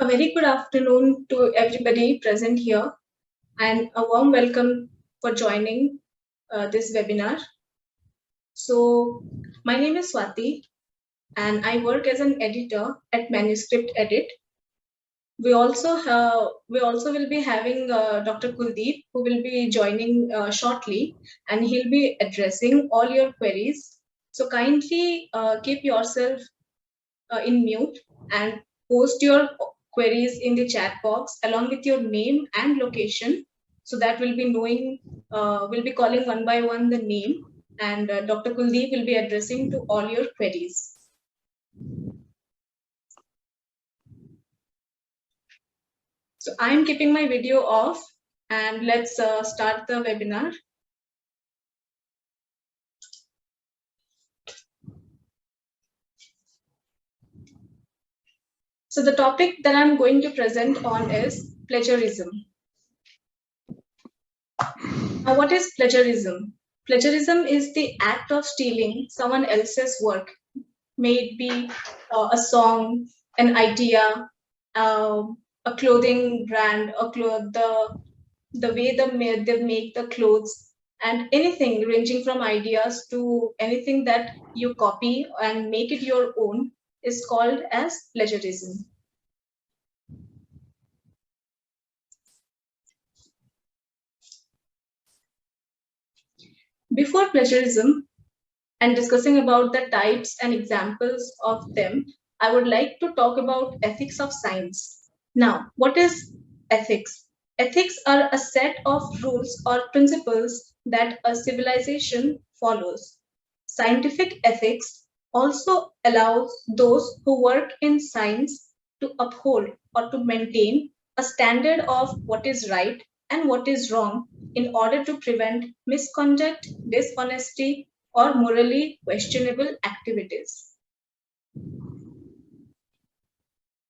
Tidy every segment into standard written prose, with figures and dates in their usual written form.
A very good afternoon to everybody present here and a warm welcome for joining this webinar. So, my name is Swati and I work as an editor at ManuscriptEdit. We also will be having Dr. Kuldeep, who will be joining shortly, and he'll be addressing all your queries. So kindly keep yourself in mute and post your queries in the chat box along with your name and location, so that we'll be calling one by one the name, and Dr. Kuldeep will be addressing to all your queries. So I'm keeping my video off and let's start the webinar. So the topic that I'm going to present on is plagiarism. Now, what is plagiarism? Plagiarism is the act of stealing someone else's work, may it be a song, an idea, a clothing brand, the way they make the clothes, and anything ranging from ideas to anything that you copy and make it your own is called as plagiarism. Before plagiarism and discussing about the types and examples of them, I would like to talk about ethics of science. Now, what is ethics? Ethics are a set of rules or principles that a civilization follows. Scientific ethics also allows those who work in science to uphold or to maintain a standard of what is right and what is wrong in order to prevent misconduct, dishonesty, or morally questionable activities.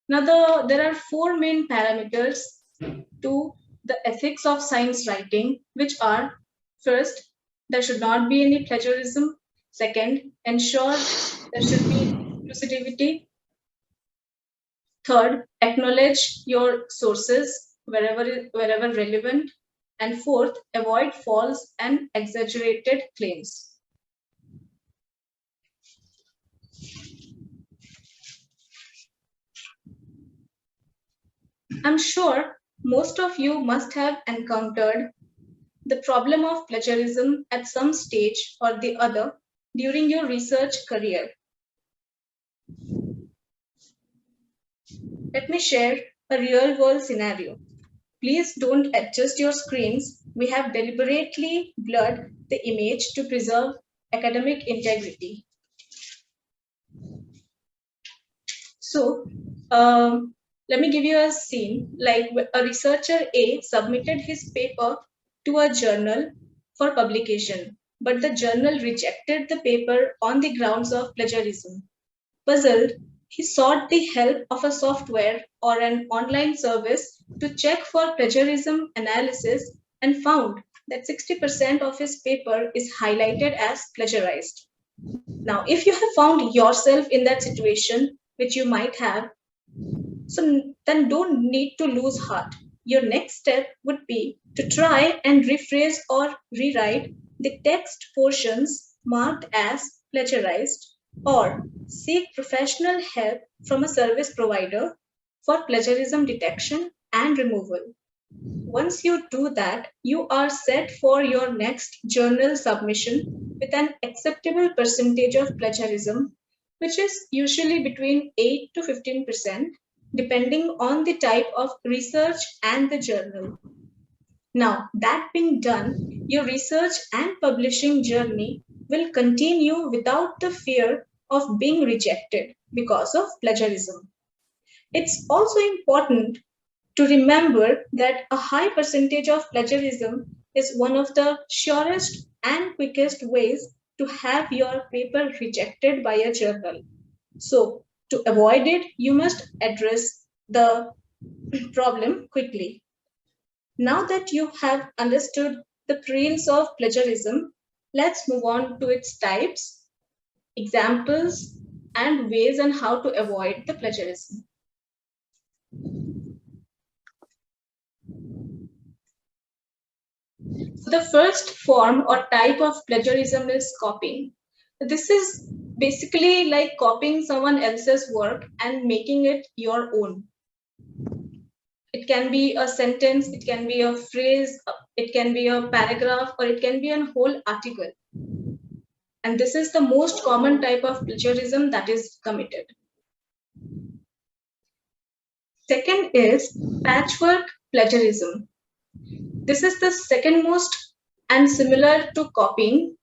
Now, there are four main parameters to the ethics of science writing, which are: first, there should not be any plagiarism; second, ensure there should be inclusivity; third, acknowledge your sources wherever relevant; and fourth, avoid false and exaggerated claims. I'm sure most of you must have encountered the problem of plagiarism at some stage or the other during your research career. Let me share a real world scenario. Please don't adjust your screens. We have deliberately blurred the image to preserve academic integrity. So, let me give you a scene. Like, a researcher A submitted his paper to a journal for publication, but the journal rejected the paper on the grounds of plagiarism. Puzzled, he sought the help of a software or an online service to check for plagiarism analysis and found that 60% of his paper is highlighted as plagiarized. Now, if you have found yourself in that situation, which you might have, so then don't need to lose heart. Your next step would be to try and rephrase or rewrite the text portions marked as plagiarized, or seek professional help from a service provider for plagiarism detection and removal. Once you do that, you are set for your next journal submission with an acceptable percentage of plagiarism, which is usually between 8 to 15%, depending on the type of research and the journal. Now, that being done, your research and publishing journey will continue without the fear of being rejected because of plagiarism. It's also important to remember that a high percentage of plagiarism is one of the surest and quickest ways to have your paper rejected by a journal. So, to avoid it, you must address the problem quickly. Now that you have understood the perils of plagiarism, let's move on to its types, examples, and ways on how to avoid the plagiarism. So the first form or type of plagiarism is copying. This is basically like copying someone else's work and making it your own. It can be a sentence, it can be a phrase, it can be a paragraph, or it can be a whole article. And this is the most common type of plagiarism that is committed. Second is patchwork plagiarism. This is the second most and similar to copying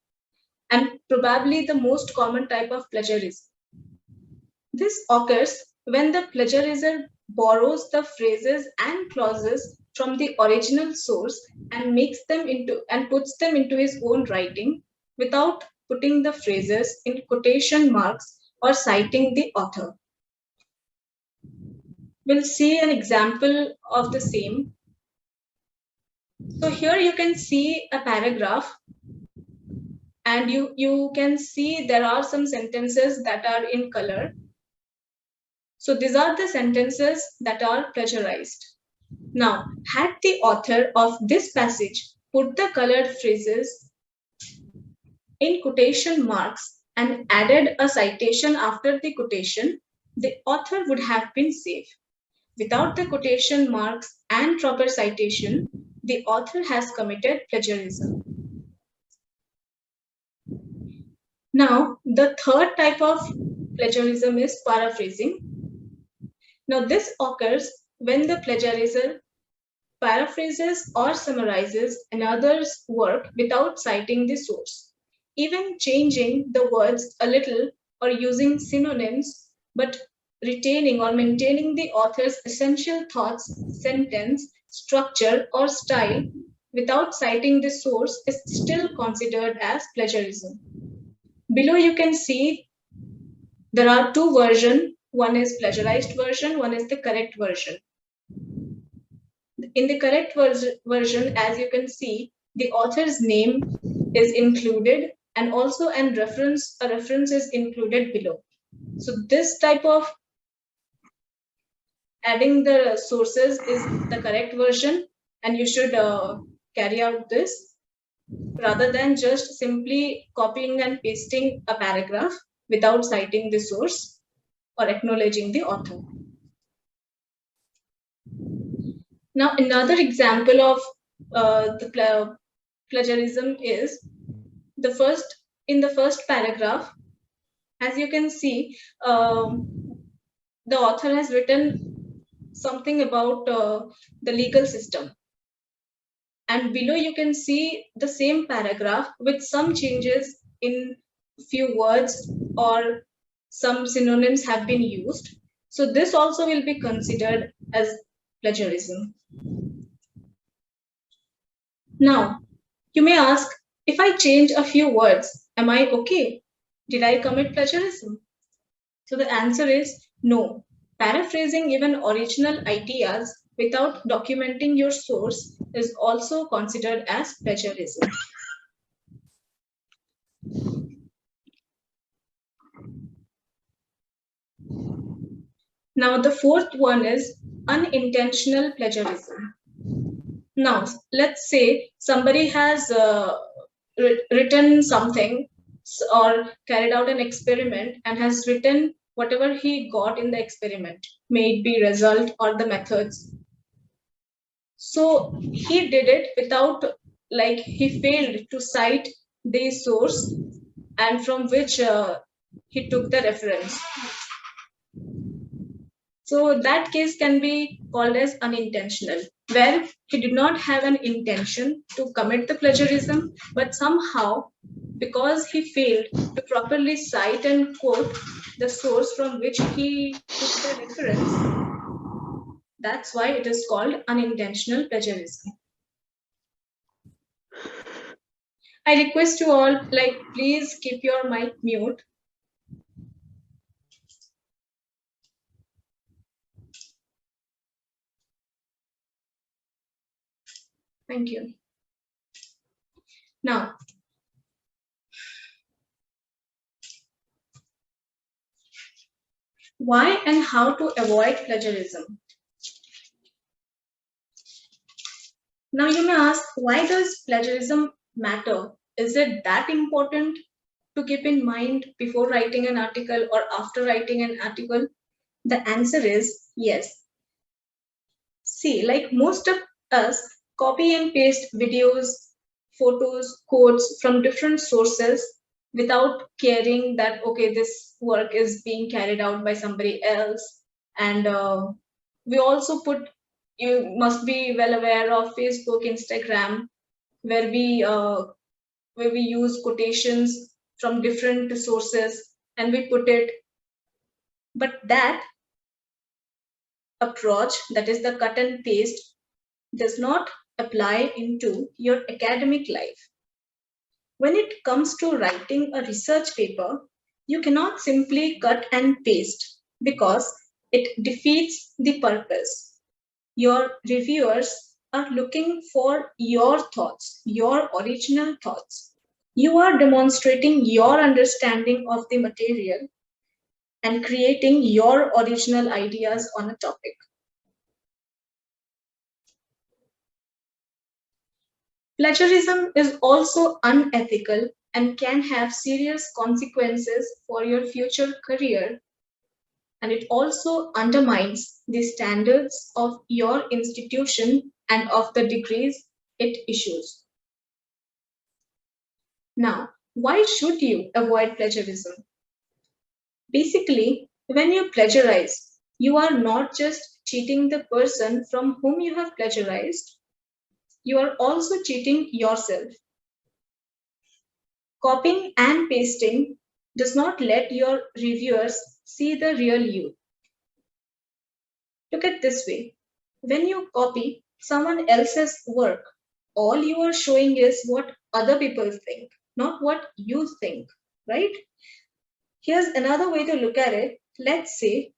and probably the most common type of plagiarism. This occurs when the plagiarizer borrows the phrases and clauses from the original source and puts them into his own writing without putting the phrases in quotation marks or citing the author. We'll see an example of the same. So here you can see a paragraph, and you can see there are some sentences that are in color. So these are the sentences that are plagiarized. Now, had the author of this passage put the colored phrases in quotation marks and added a citation after the quotation, the author would have been safe. Without the quotation marks and proper citation, the author has committed plagiarism. Now, the third type of plagiarism is paraphrasing. Now, this occurs when the plagiarizer paraphrases or summarizes another's work without citing the source, even changing the words a little or using synonyms, but retaining or maintaining the author's essential thoughts, sentence, structure, or style without citing the source is still considered as plagiarism. Below you can see there are two versions. One is plagiarized version, one is the correct version. In the correct version, as you can see, the author's name is included and also a reference is included below. So this type of adding the sources is the correct version, and you should carry out this rather than just simply copying and pasting a paragraph without citing the source or acknowledging the author. Now, another example of the plagiarism is in the first paragraph. As you can see, the author has written something about the legal system. And below you can see the same paragraph with some changes in few words or some synonyms have been used. So this also will be considered as plagiarism. Now, you may ask, if I change a few words, am I okay? Did I commit plagiarism? So the answer is no. Paraphrasing even original ideas without documenting your source is also considered as plagiarism. Now the fourth one is unintentional plagiarism. Now let's say somebody has written something or carried out an experiment and has written whatever he got in the experiment, may it be result or the methods. So he did it without, like, he failed to cite the source and from which he took the reference. So that case can be called as unintentional, where he did not have an intention to commit the plagiarism, but somehow, because he failed to properly cite and quote the source from which he took the reference, that's why it is called unintentional plagiarism. I request you all, like, please keep your mic mute. Thank you. Now, why and how to avoid plagiarism? Now you may ask, why does plagiarism matter? Is it that important to keep in mind before writing an article or after writing an article? The answer is yes. See, like most of us copy and paste videos, photos, quotes from different sources without caring that, okay, this work is being carried out by somebody else. And we also put, you must be well aware of Facebook, Instagram, where we use quotations from different sources and we put it. But that approach, that is the cut and paste, does not apply into your academic life. When it comes to writing a research paper, you cannot simply cut and paste because it defeats the purpose. Your reviewers are looking for your thoughts, your original thoughts. You are demonstrating your understanding of the material and creating your original ideas on a topic. Plagiarism is also unethical and can have serious consequences for your future career, and it also undermines the standards of your institution and of the degrees it issues. Now, why should you avoid plagiarism? Basically, when you plagiarize, you are not just cheating the person from whom you have plagiarized, you are also cheating yourself. Copying and pasting does not let your reviewers see the real you. Look at this way. When you copy someone else's work, all you are showing is what other people think, not what you think, right? Here's another way to look at it. Let's say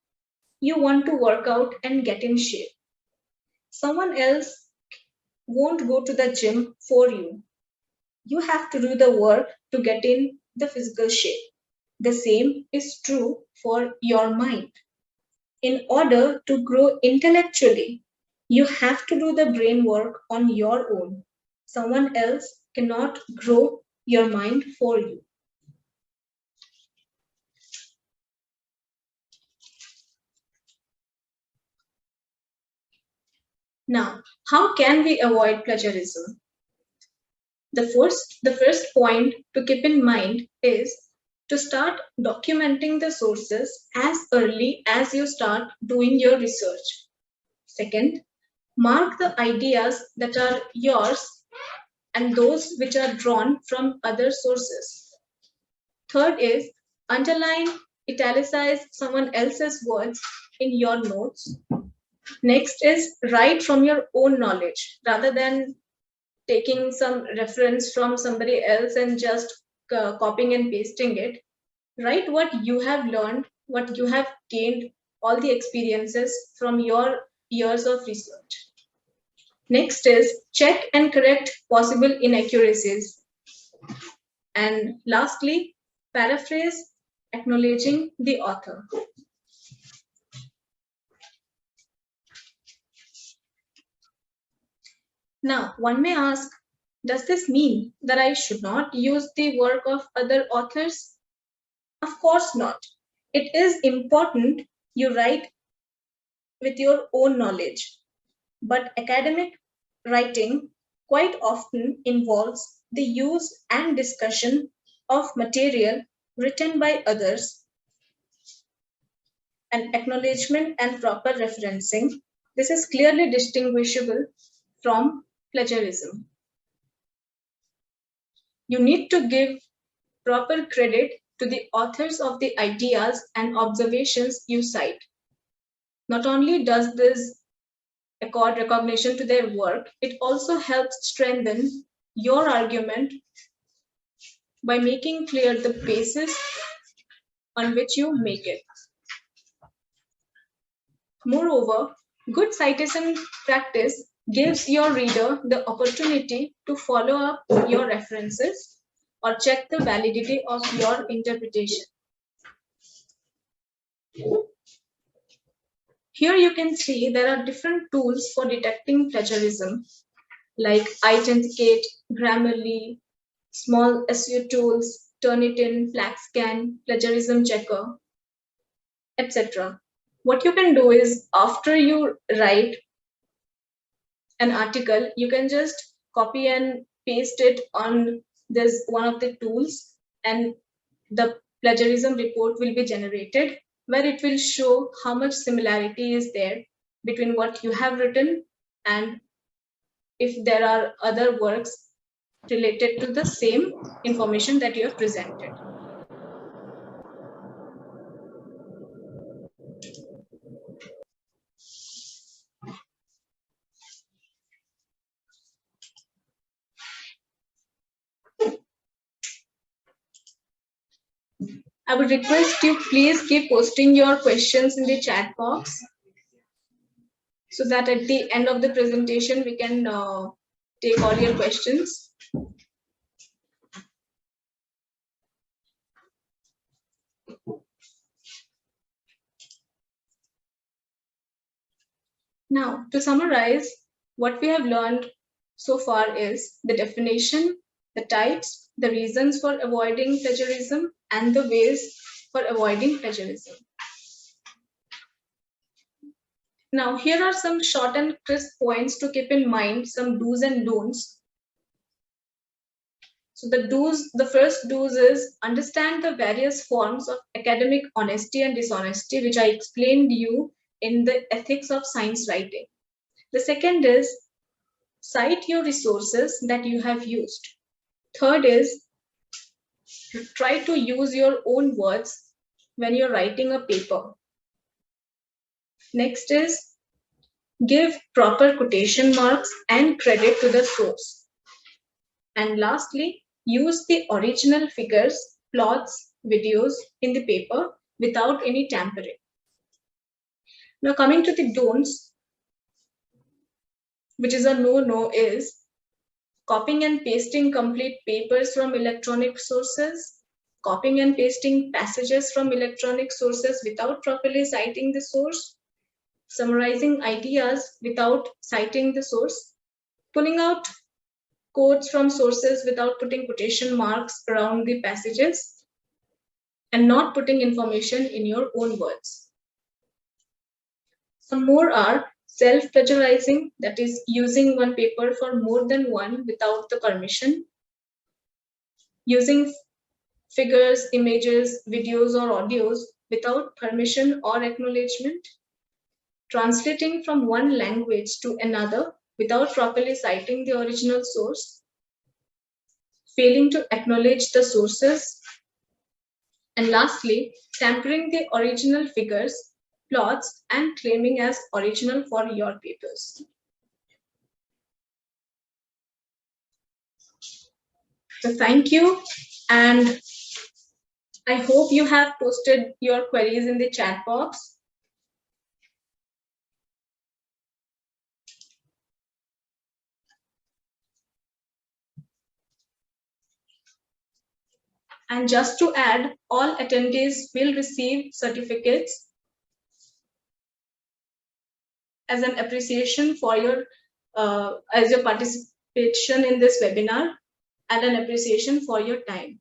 you want to work out and get in shape. Someone else won't go to the gym for you. You have to do the work to get in the physical shape. The same is true for your mind. In order to grow intellectually, you have to do the brain work on your own. Someone else cannot grow your mind for you. Now, how can we avoid plagiarism? The first point to keep in mind is to start documenting the sources as early as you start doing your research. Second, mark the ideas that are yours and those which are drawn from other sources. Third is underline, italicize someone else's words in your notes. Next is write from your own knowledge rather than taking some reference from somebody else and just copying and pasting it. Write what you have learned, what you have gained, all the experiences from your years of research. Next is check and correct possible inaccuracies. And lastly, paraphrase, acknowledging the author. Now, one may ask, does this mean that I should not use the work of other authors? Of course not. It is important you write with your own knowledge, but academic writing quite often involves the use and discussion of material written by others, and acknowledgement and proper referencing. This is clearly distinguishable from plagiarism. You need to give proper credit to the authors of the ideas and observations you cite. Not only does this accord recognition to their work, it also helps strengthen your argument by making clear the basis on which you make it. Moreover, good citation practice gives your reader the opportunity to follow up your references or check the validity of your interpretation. Here you can see there are different tools for detecting plagiarism, like Authenticate, Grammarly, small SEO tools, Turnitin, FlaxScan, Plagiarism Checker, etc. What you can do is after you write an article, you can just copy and paste it on this one of the tools, and the plagiarism report will be generated where it will show how much similarity is there between what you have written and if there are other works related to the same information that you have presented. I would request you please keep posting your questions in the chat box so that at the end of the presentation we can take all your questions. Now, to summarize, what we have learned so far is the definition, the types, the reasons for avoiding plagiarism, and the ways for avoiding plagiarism. Now, here are some short and crisp points to keep in mind, some do's and don'ts. So the first do's is understand the various forms of academic honesty and dishonesty, which I explained to you in the ethics of science writing. The second is cite your resources that you have used. Third is try to use your own words when you're writing a paper. Next is give proper quotation marks and credit to the source. And lastly, use the original figures, plots, videos in the paper without any tampering. Now coming to the don'ts, which is a no-no, is copying and pasting complete papers from electronic sources, copying and pasting passages from electronic sources without properly citing the source, summarizing ideas without citing the source, pulling out quotes from sources without putting quotation marks around the passages, and not putting information in your own words. Some more are self-plagiarizing, that is using one paper for more than one without the permission, using figures, images, videos, or audios without permission or acknowledgement, translating from one language to another without properly citing the original source, failing to acknowledge the sources, and lastly, tampering the original figures, plots, and claiming as original for your papers. So thank you, and I hope you have posted your queries in the chat box. And just to add, all attendees will receive certificates as an appreciation for your participation in this webinar and an appreciation for your time.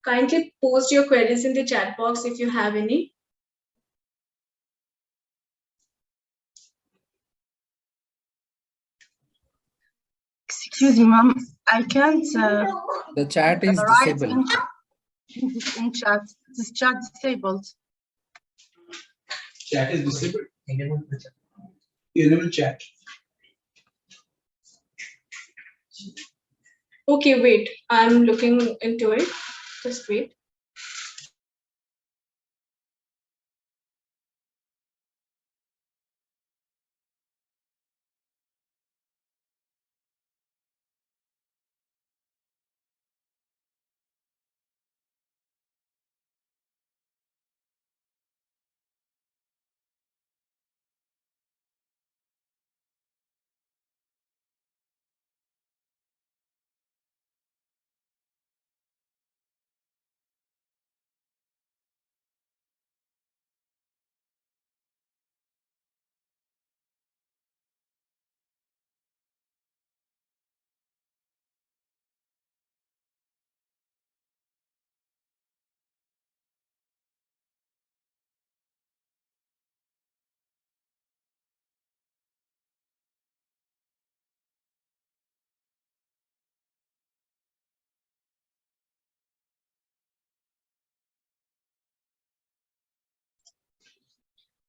Kindly post your queries in the chat box if you have any. Excuse me, ma'am. I can't. The chat is disabled. In chat, this chat disabled. Chat is disabled. Enable the chat. Enable chat. Okay, wait. I'm looking into it. Just wait.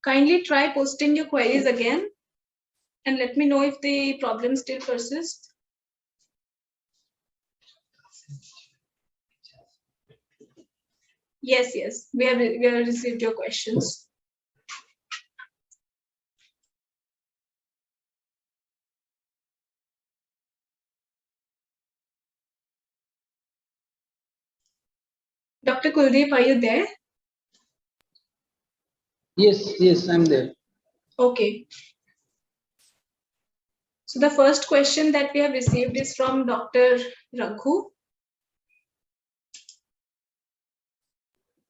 Kindly try posting your queries again and let me know if the problem still persists. Yes, we have received your questions. Dr. Kuldeep, are you there? Yes, I'm there. Okay. So the first question that we have received is from Dr. Raghu.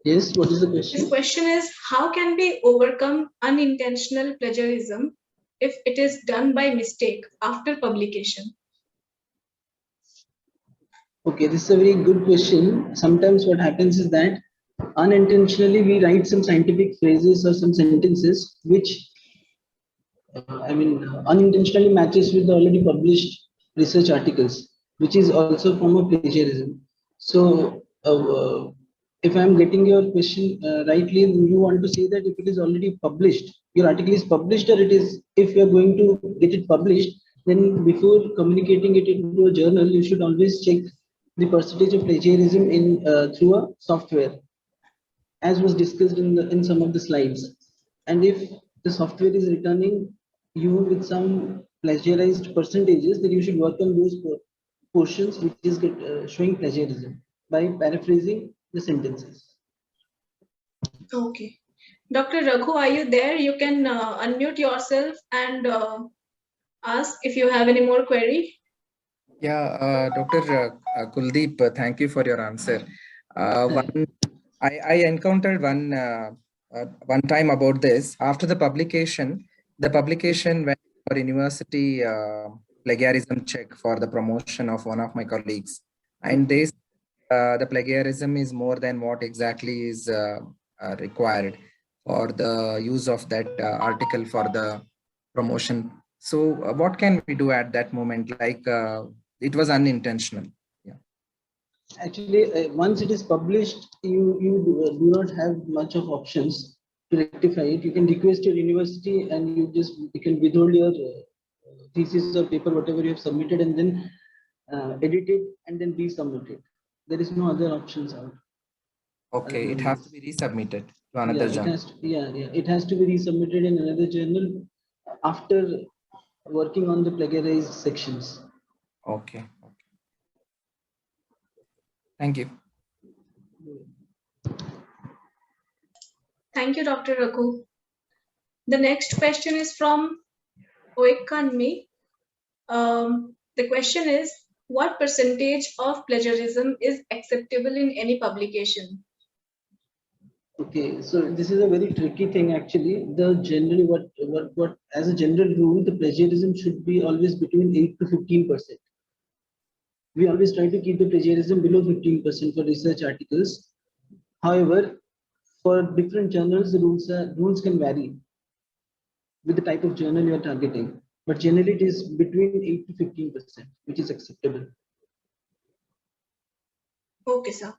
Yes, what is the question? His question is, how can we overcome unintentional plagiarism if it is done by mistake after publication? Okay, this is a very good question. Sometimes what happens is that unintentionally we write some scientific phrases or some sentences which unintentionally matches with the already published research articles, which is also a form of plagiarism. So, if I'm getting your question rightly, you want to say that if it is already published, your article is published, or it is, if you're going to get it published, then before communicating it into a journal, you should always check the percentage of plagiarism in through a software, as was discussed in some of the slides. And if the software is returning you with some plagiarized percentages, then you should work on those portions which is showing plagiarism by paraphrasing the sentences. Okay. Dr. Raghu, are you there? You can unmute yourself and ask if you have any more query. Yeah, Dr. Kuldeep, thank you for your answer. I encountered one time about this. After the publication went for university plagiarism check for the promotion of one of my colleagues, and they the plagiarism is more than what exactly is required for the use of that article for the promotion. So what can we do at that moment? Like it was unintentional. Yeah. Actually, once it is published, do not have much of options to rectify it. You can request your university, and you can withhold your thesis or paper, whatever you have submitted, and then edit it and then resubmit it. There is no other options out. Okay, it has to be resubmitted to another journal. It has to be resubmitted in another journal after working on the plagiarized sections. Okay. Thank you. Thank you, Dr. Raghu. The next question is from Oekanmi. The question is, what percentage of plagiarism is acceptable in any publication? Okay, so this is a very tricky thing actually. The generally what as a general rule, the plagiarism should be always between 8 to 15%. We always try to keep the plagiarism below 15% for research articles. However, for different journals, the rules can vary with the type of journal you are targeting. But generally, it is between 8 to 15%, which is acceptable. Okay, sir.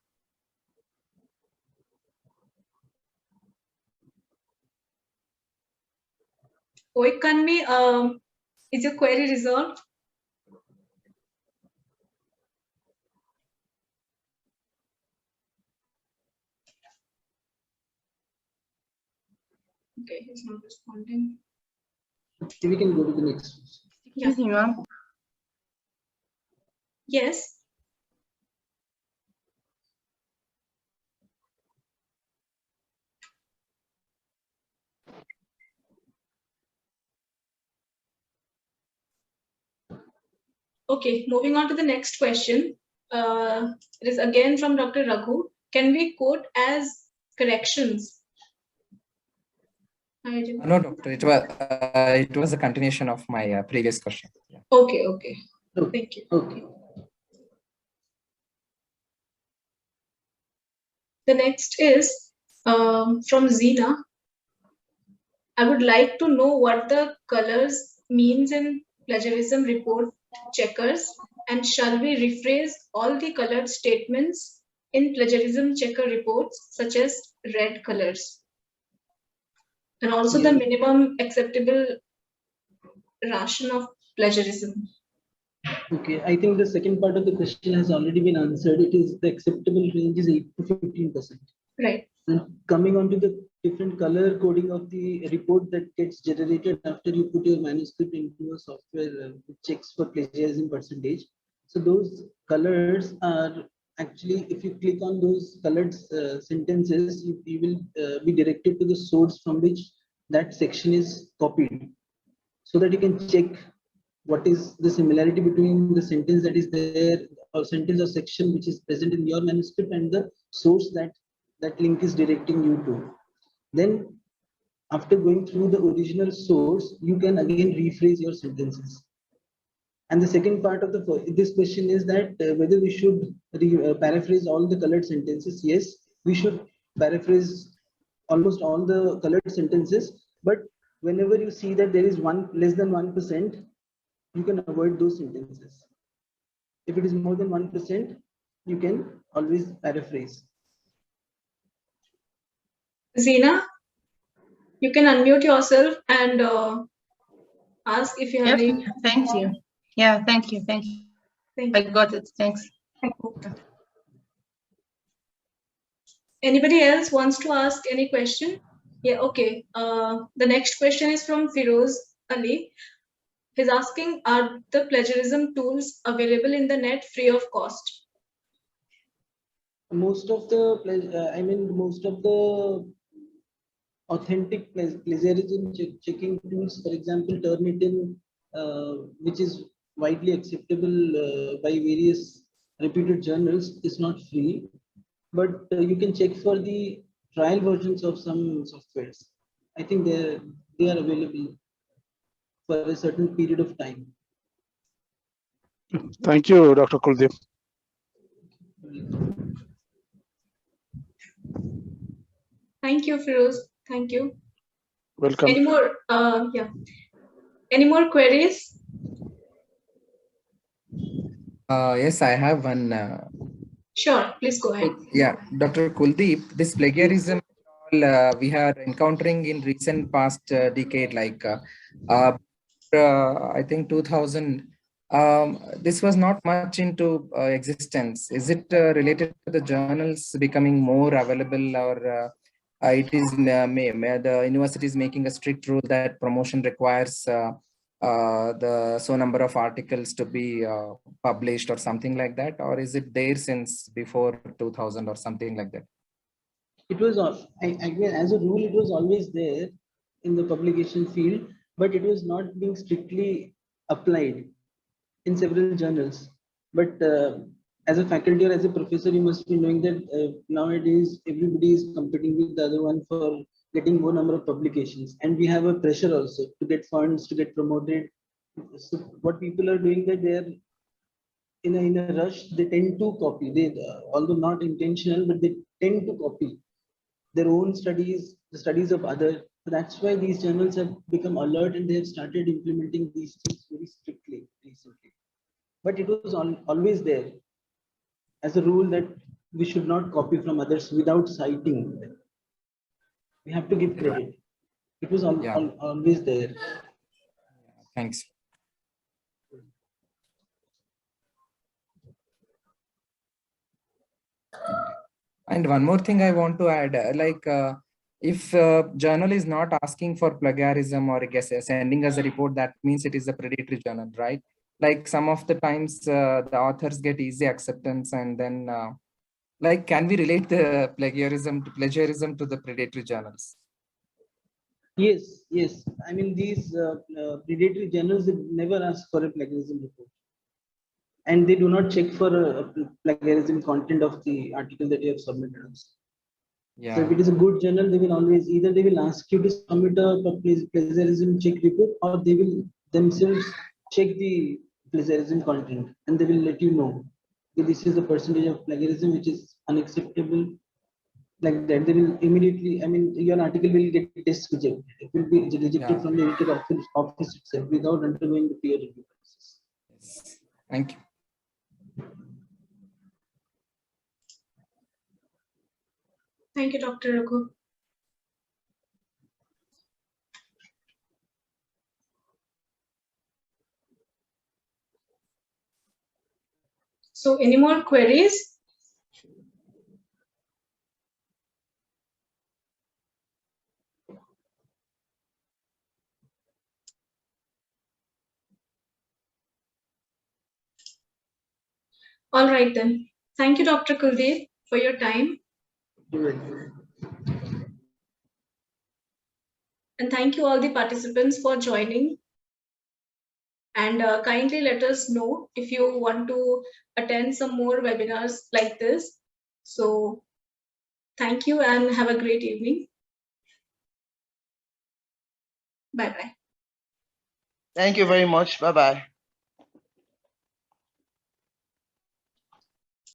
Oekanmi, is your query resolved? Okay, he's not responding. We can go to the next. Excuse me, ma'am. Yes. Okay, moving on to the next question. It is again from Dr. Raghu. Can we quote as corrections? No, doctor. It was a continuation of my previous question. Yeah. Okay. Thank you. Okay. The next is from Zina. I would like to know what the colors means in plagiarism report checkers, and shall we rephrase all the colored statements in plagiarism checker reports such as red colors? and also the minimum acceptable ration of plagiarism. Okay, I think the second part of the question has already been answered. It is the acceptable range is 8 to 15%. Right. And coming on to the different color coding of the report that gets generated after you put your manuscript into a software which checks for plagiarism percentage. So those colors are actually, if you click on those colored sentences, you will be directed to the source from which that section is copied, so that you can check what is the similarity between the sentence that is there, or sentence or section which is present in your manuscript, and the source that that link is directing you to. Then after going through the original source, you can again rephrase your sentences. And the second part of this question is that whether we should paraphrase all the colored sentences. Yes, we should paraphrase almost all the colored sentences, but whenever you see that there is less than 1%, you can avoid those sentences. If it is more than 1%, you can always paraphrase. Zina, you can unmute yourself and ask if you have Yep, any. thank you. Yeah, thank you. Thank you. Thank I you. got it. Thanks. Anybody else wants to ask any question? Yeah, okay. The next question is from Firoz Ali. He's asking, are the plagiarism tools available in the net free of cost? Most of the authentic plagiarism checking tools, for example, Turnitin, which is widely acceptable by various reputed journals, is not free, but you can check for the trial versions of some softwares. I think they are available for a certain period of time. Thank you, Dr. Kuldeep. Thank you, Firoz. Thank you. Welcome. Any more? Yeah. Any more queries? Yes, I have one. Sure, please go ahead. Yeah, Dr. Kuldeep, this plagiarism we are encountering in recent past decade, like I think 2000, this was not much into existence. Is it related to the journals becoming more available, or it is the university is making a strict rule that promotion requires the so number of articles to be published or something like that, or is it there since before 2000 or something like that? It was, as a rule, it was always there in the publication field, but it was not being strictly applied in several journals. But as a faculty or as a professor, you must be knowing that nowadays everybody is competing with the other one for getting more number of publications, and we have a pressure also to get funds, to get promoted. So what people are doing, that they are in a rush, they tend to copy. They although not intentional, but they tend to copy their own studies, the studies of others. So that's why these journals have become alert, and they have started implementing these things very strictly recently. But it was always there as a rule that we should not copy from others without citing them. We have to give credit. It was always there. Thanks. And one more thing I want to add, if journal is not asking for plagiarism or I guess sending us a report, that means it is a predatory journal, right? Like some of the times the authors get easy acceptance, and then like, can we relate the plagiarism to the predatory journals? Yes, yes. I mean, these predatory journals, they never ask for a plagiarism report, and they do not check for a plagiarism content of the article that you have submitted. Yeah. So if it is a good journal, they will always either they will ask you to submit a plagiarism check report, or they will themselves check the plagiarism content, and they will let you know that this is the percentage of plagiarism which is unacceptable. Like that, they will immediately. I mean, your article will get test rejected. It will be rejected from the editor office itself without undergoing the peer review process. Yes. Thank you. Thank you, Dr. Raghu. So any more queries? All right then. Thank you, Dr. Kuldeep, for your time. And thank you all the participants for joining. And kindly let us know if you want to attend some more webinars like this. So thank you and have a great evening. Bye-bye. Thank you very much. Bye-bye.